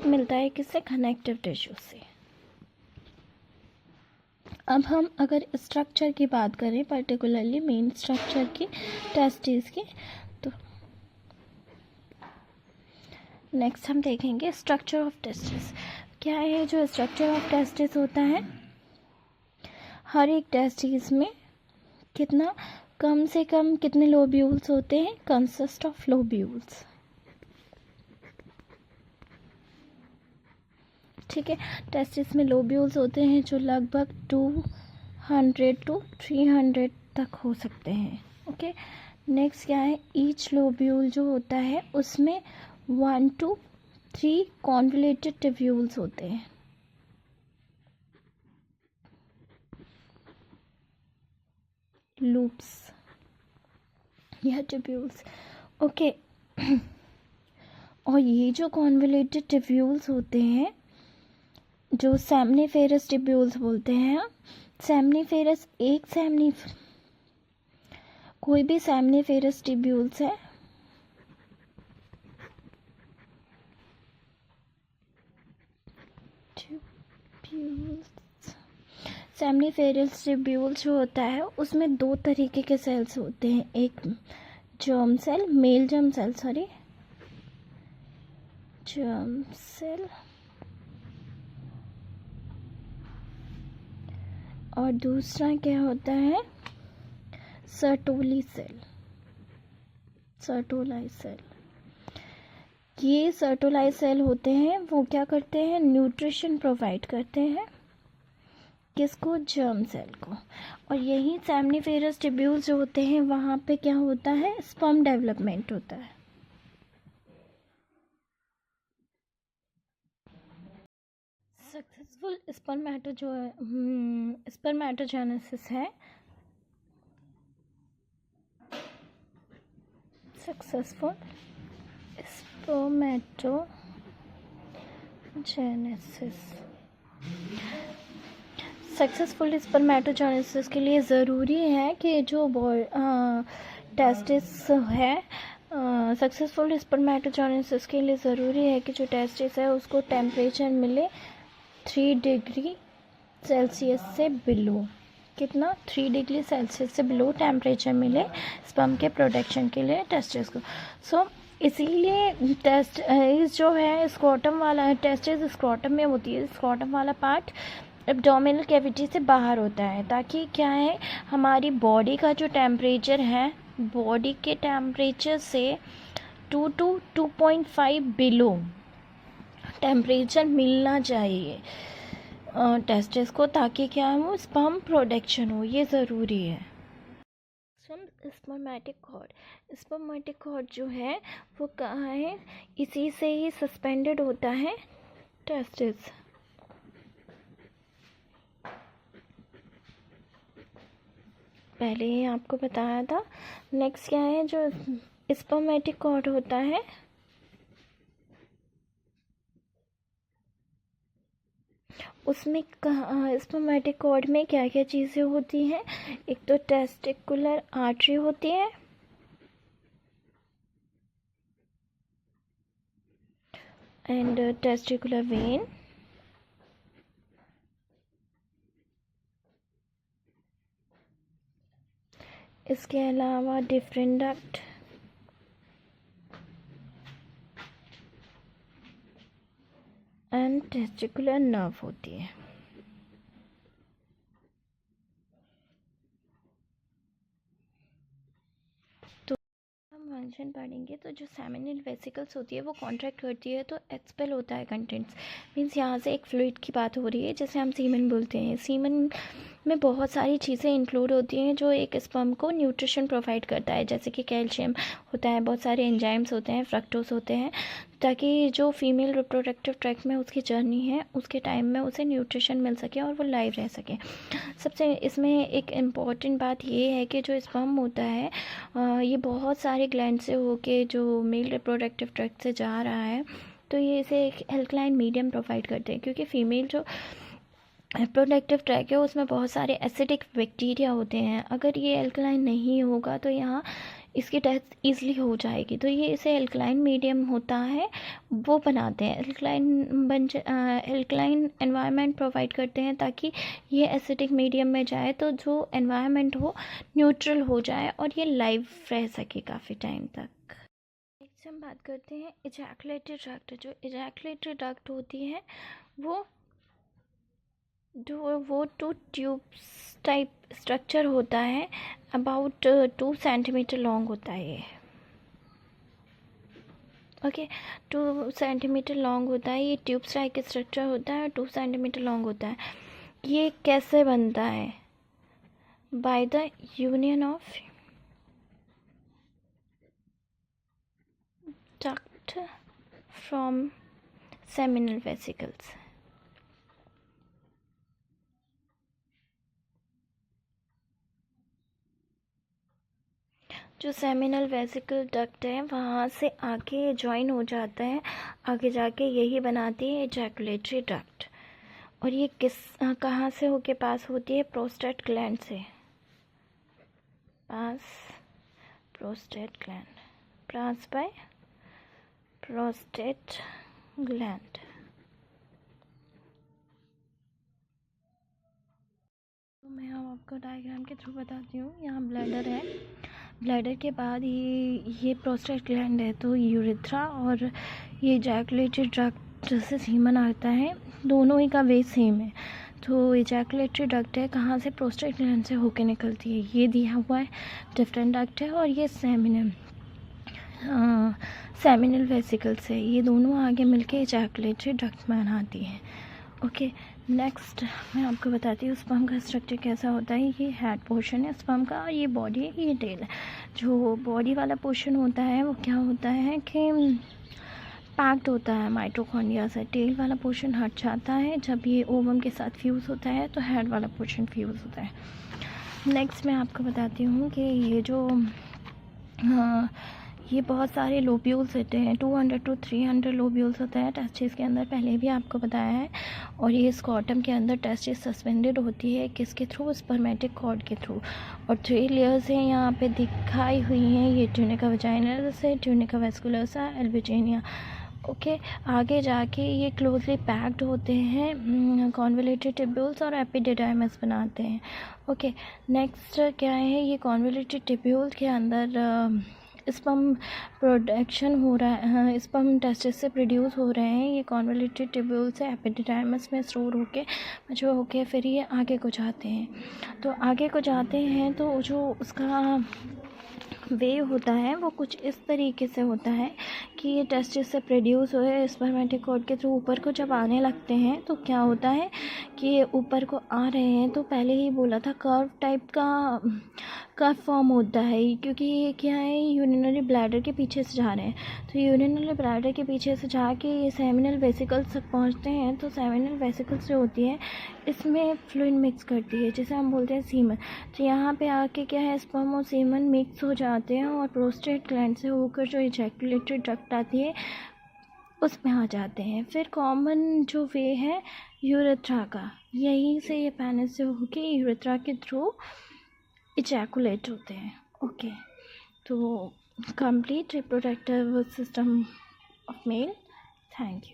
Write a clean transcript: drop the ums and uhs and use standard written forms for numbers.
दूध मिलता है किससे? कनेक्टिव टिश्यू से। अब हम अगर स्ट्रक्चर की बात करें, पर्टिकुलरली मेन स्ट्रक्चर की, टेस्टिस की, तो नेक्स्ट हम देखेंगे स्ट्रक्चर ऑफ टेस्टिस। क्या है जो स्ट्रक्चर ऑफ टेस्टिस होता है? हर एक टेस्टिस में कितना, कम से कम कितने लोब्यूल्स होते हैं? Consist of lobules. ठीक है, टेस्टिस में लोब्यूल्स होते हैं जो लगभग 200 to 300 तक हो सकते हैं। ओके, नेक्स्ट क्या है? ईच लोब्यूल जो होता है उसमें 1 to 3 कॉन्वोल्यूटेड ट्यूब्यूल्स होते हैं। लूप्स या ट्यूब्यूल्स। ओके, और ये जो कॉन्वोल्यूटेड ट्यूब्यूल्स होते हैं, जो सेमनीफेरस ट्यूब्यूल्स बोलते हैं, सेमनीफेरस कोई भी सेमनीफेरस ट्यूब्यूल्स है, सेमनीफेरस ट्यूब्यूल्स जो होता है उसमें 2 तरीके के सेल्स होते हैं। एक germ cell, male germ cell, germ cell, और दूसरा क्या होता है? Sertoli cell, Sertoli cell. ये सर्टोलाई सेल होते हैं, वो क्या करते हैं? न्यूट्रिशन प्रोवाइड करते हैं किसको? जर्म सेल को। और यही सेमनीफेरस ट्यूब्यूल्स जो होते हैं वहाँ पे क्या होता है? स्पर्म डेवलपमेंट होता है। सक्सेसफुल स्पर्मेटोजेनेसिस है, सक्सेसफुल स्पर्मेटोजेनेसिस। सक्सेसफुल स्पर्मेटोजेनेसिस के लिए ज़रूरी है कि जो टेस्टिस है, सक्सेसफुल स्पर्मेटोजेनेसिस के लिए ज़रूरी है कि जो टेस्टिस है उसको टेम्परेचर मिले 3 डिग्री सेल्सियस से बिलो। कितना? 3 डिग्री सेल्सियस से बिलो टेम्परेचर मिले स्पर्म के प्रोडक्शन के लिए टेस्टिस को। सो इसीलिए टेस्टिस जो है स्क्रोटम वाला, टेस्टिस स्क्रोटम में होती है। स्क्रोटम वाला पार्ट एब्डोमिनल कैविटी से बाहर होता है, ताकि क्या है, हमारी बॉडी का जो टेम्परेचर है, बॉडी के टेम्परेचर से 2 to 2.5 बिलो टेम्परेचर मिलना चाहिए टेस्टिस को, ताकि क्या हो, स्पर्म प्रोडक्शन हो। ये ज़रूरी है। स्पर्मेटिक कॉर्ड जो है वो कहाँ है? इसी से ही सस्पेंडेड होता है टेस्टिस। पहले ही आपको बताया था। नेक्स्ट क्या है? जो स्पर्मेटिक कॉर्ड होता है, उसमें स्पर्मेटिक कॉर्ड में क्या क्या चीज़ें होती हैं? एक तो टेस्टिकुलर आर्टरी होती है, एंड टेस्टिकुलर वेन, इसके अलावा different duct, and testicular nerve होती है। तो हम फंक्शन पढ़ेंगे तो जो सेमिनल वेसिकल्स होती है वो कॉन्ट्रैक्ट करती है, तो एक्सपेल होता है कंटेंट्स। मीन्स यहाँ से एक फ्लूइड की बात हो रही है जिसे हम सीमन बोलते हैं। सीमन में बहुत सारी चीज़ें इंक्लूड होती हैं जो एक स्पर्म को न्यूट्रिशन प्रोवाइड करता है, जैसे कि कैल्शियम होता है, बहुत सारे एंजाइम्स होते हैं, फ्रक्टोज होते हैं, ताकि जो फीमेल रिप्रोडक्टिव ट्रैक्ट में उसकी जर्नी है उसके टाइम में उसे न्यूट्रिशन मिल सके और वो लाइव रह सके। सबसे इसमें एक इम्पॉर्टेंट बात ये है कि जो स्पर्म होता है ये बहुत सारे ग्लैंड से होके जो मेल रिप्रोडक्टिव ट्रैक्ट से जा रहा है, तो ये इसे एक एल्कलाइन मीडियम प्रोवाइड करते हैं, क्योंकि फीमेल जो रिप्रोडक्टिव ट्रैक है उसमें बहुत सारे एसिडिक बैक्टीरिया होते हैं। अगर ये एल्कलाइन नहीं होगा तो यहाँ इसकी डेथ ईज़िली हो जाएगी। तो ये इसे एल्कलाइन मीडियम होता है वो बनाते हैं, एल्कलाइन एनवायरनमेंट प्रोवाइड करते हैं ताकि ये एसिडिक मीडियम में जाए तो जो एनवायरनमेंट हो न्यूट्रल हो जाए और ये लाइव रह सके काफ़ी टाइम तक। नेक्स्ट हम बात करते हैं इजैकुलेटरी डक्ट। जो इजैकुलेटरी डक्ट होती है वो टू ट्यूब्स टाइप स्ट्रक्चर होता है, अबाउट 2 सेंटीमीटर लॉन्ग होता है ये। ओके, 2 सेंटीमीटर लॉन्ग होता है, ये ट्यूब्स टाइप स्ट्रक्चर होता है, 2 सेंटीमीटर लॉन्ग होता है। ये कैसे बनता है? By the union of duct from seminal vesicles. जो सेमिनल वेसिकल डक्ट है वहाँ से आके जॉइन हो जाता है, आगे जाके यही बनाती है इजैकुलेटरी डक्ट। और ये कहाँ से होके पास होती है? प्रोस्टेट ग्लैंड से पास, प्रोस्टेट ग्लैंड, पास बाय प्रोस्टेट ग्लैंड। तो मैं अब आपको डायग्राम के थ्रू बताती हूँ। यहाँ ब्लैडर है, ब्लैडर के बाद ये प्रोस्टेट ग्लैंड है, तो यूरेथ्रा और ये इजैकुलेटरी डक्ट से सीमन आता है, दोनों ही का वे सेम है। तो इजैकुलेटरी डक्ट है कहाँ से? प्रोस्टेट ग्लैंड से होके निकलती है, ये दिया हुआ है। डिफरेंट डक्ट है और ये सेमिनल वेसिकल से, ये दोनों आगे मिलके इजैकुलेटरी डक्ट बनाती हैं। ओके, नेक्स्ट मैं आपको बताती हूँ स्पर्म का स्ट्रक्चर कैसा होता है। ये हेड पोर्शन है स्पर्म का, और ये बॉडी है, ये टेल है। जो बॉडी वाला पोर्शन होता है वो क्या होता है कि पैक्ड होता है माइटोकॉन्ड्रिया से। टेल वाला पोर्शन हट जाता है जब ये ओवम के साथ फ्यूज़ होता है, तो हेड वाला पोर्शन फ्यूज़ होता है। नेक्स्ट मैं आपको बताती हूँ कि ये जो ये बहुत सारे लोब्यूल्स होते हैं, 200 to 300 लोब्यूल्स होते हैं टेस्टिस के अंदर, पहले भी आपको बताया है। और ये स्कॉटम के अंदर टेस्टिस सस्पेंडेड होती है, किसके थ्रू? स्पर्मेटिक कॉर्ड के थ्रू। और 3 लेयर्स हैं यहाँ पे दिखाई हुई हैं, ये ट्यूनिका वजाइनलस है, ट्यूनिका वेस्कुलसा, एल्बिजेनिया। ओके, आगे जाके ये क्लोजली पैक्ड होते हैं, कॉन्वोल्यूटेड टिब्यूल्स और एपिडिडाइमस बनाते हैं। ओके, नेक्स्ट क्या है? ये कॉन्वोल्यूटेड टिब्यूल के अंदर स्पर्म प्रोडक्शन हो रहा है, स्पर्म टेस्टिस से प्रोड्यूस हो रहे हैं। ये कॉन्वोल्यूटेड टिब्यूल से एपिडिडाइमस में स्टोर होके मैच्योर होके फिर ये आगे को जाते हैं। तो आगे को जाते हैं तो जो उसका वे होता है वो कुछ इस तरीके से होता है कि ये टेस्टिस से प्रोड्यूस हुए स्पर्मेटिक कॉर्ड के थ्रू ऊपर को जब आने लगते हैं तो क्या होता है कि ये ऊपर को आ रहे हैं, तो पहले ही बोला था कर्व टाइप का कर्व फॉर्म होता है, क्योंकि ये क्या है, यूरिनरी ब्लैडर के पीछे से जा रहे हैं। तो यूरिनरी ब्लैडर के पीछे से जाके ये सेमिनल वेसिकल्स तक पहुंचते हैं। तो सेमिनल वेसिकल्स जो होती है इसमें फ्लूइड मिक्स करती है, जिसे हम बोलते हैं सीमन। तो यहाँ पे आके क्या है, स्पर्म और सीमन मिक्स हो जाते हैं और प्रोस्टेट ग्लैंड से होकर जो इजैकुलेटरी डक्ट आती है उसमें आ जाते हैं। फिर कॉमन जो वे है यूरेथ्रा का, यहीं से ये पेनिस से होके यूरेथ्रा के थ्रू इजैकुलेट होते हैं। ओके, तो complete reproductive system of male. Thank you.